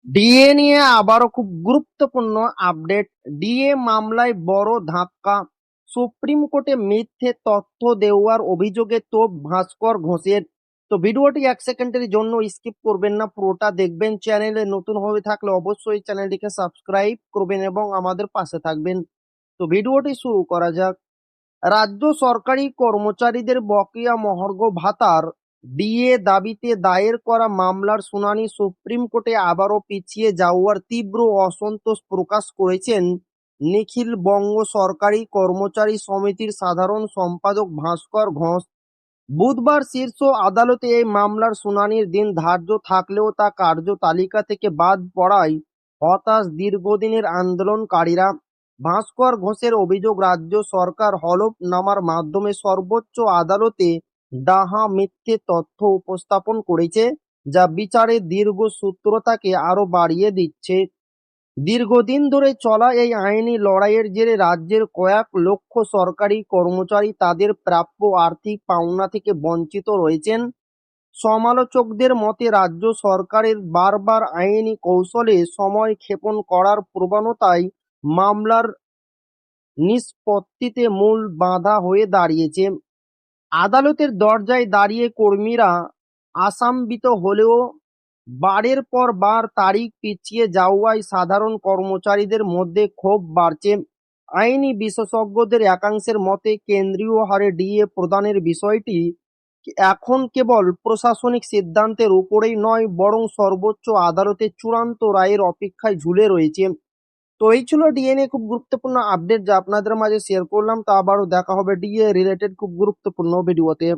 DA নিয়ে আবারও খুব গুরুত্বপূর্ণ আপডেট। ডিএ মামলায় বড় ধাক্কা, সুপ্রিম কোর্টে মিথ্যে তথ্য দেওয়ার অভিযোগে তোপ ভাস্কর ঘোষের। তো ভিডিওটি 1 সেকেন্ডের জন্য স্কিপ করবেন না, পুরোটা দেখবেন। চ্যানেলে নতুন হয়ে থাকলে অবশ্যই চ্যানেলটিকে সাবস্ক্রাইব করবেন এবং আমাদের পাশে থাকবেন। তো ভিডিওটি শুরু করা যাক। রাজ্য সরকারি কর্মচারীদের বকেয়া মহার্ঘ ভাতার ডিএ দাবিতে দায়ের করা মামলার শুনানি সুপ্রিম কোর্টে আবারও পিছিয়ে যাওয়ার তীব্র অসন্তোষ প্রকাশ করেছেন নিখিল বঙ্গ সরকারি কর্মচারী সমিতির সাধারণ সম্পাদক ভাস্কর ঘোষ। বুধবার শীর্ষ আদালতে এই মামলার শুনানির দিন ধার্য থাকলেও তা কার্যতালিকা থেকে বাদ পড়ায় হতাশ দীর্ঘদিনের আন্দোলনকারীরা। ভাস্কর ঘোষের অভিযোগ, রাজ্য সরকার হলফনামার মাধ্যমে সর্বোচ্চ আদালতে ডাহা মিথ্যে তথ্য উপস্থাপন করেছে, যা বিচারের দীর্ঘসূত্রতাকে আরো বাড়িয়ে দিচ্ছে। দীর্ঘদিন ধরে চলা এই আইনি লড়াইয়ের জেরে রাজ্যের কয়েক লক্ষ সরকারি কর্মচারী তাদের প্রাপ্য আর্থিক পাওনা থেকে বঞ্চিত রয়েছেন। সমালোচকদের মতে রাজ্য সরকারের বারবার আইনি কৌশলে সময় ক্ষেপণ করার প্রবণতাই মামলার নিষ্পত্তিতে মূল বাধা হয়ে দাঁড়িয়েছে। আদালতের দরজায় দাঁড়িয়ে কর্মীরা আশান্বিত হলেও বারের পর বার তারিখ পিছিয়ে যাওয়ায় সাধারণ কর্মচারীদের মধ্যে ক্ষোভ বাড়ছে। আইনি বিশেষজ্ঞদের একাংশের মতে কেন্দ্রীয় হারে ডিএ প্রদানের বিষয়টি এখন কেবল প্রশাসনিক সিদ্ধান্তের উপরেই নয়, বরং সর্বোচ্চ আদালতের চূড়ান্ত রায়ের অপেক্ষায় ঝুলে রয়েছে। তো এই ছিল ডিএনএ খুব গুরুত্বপূর্ণ আপডেট যা আপনাদের মাঝে শেয়ার করলাম। তো আবারও দেখা হবে ডিএ রিলেটেড খুব গুরুত্বপূর্ণ ভিডিওতে।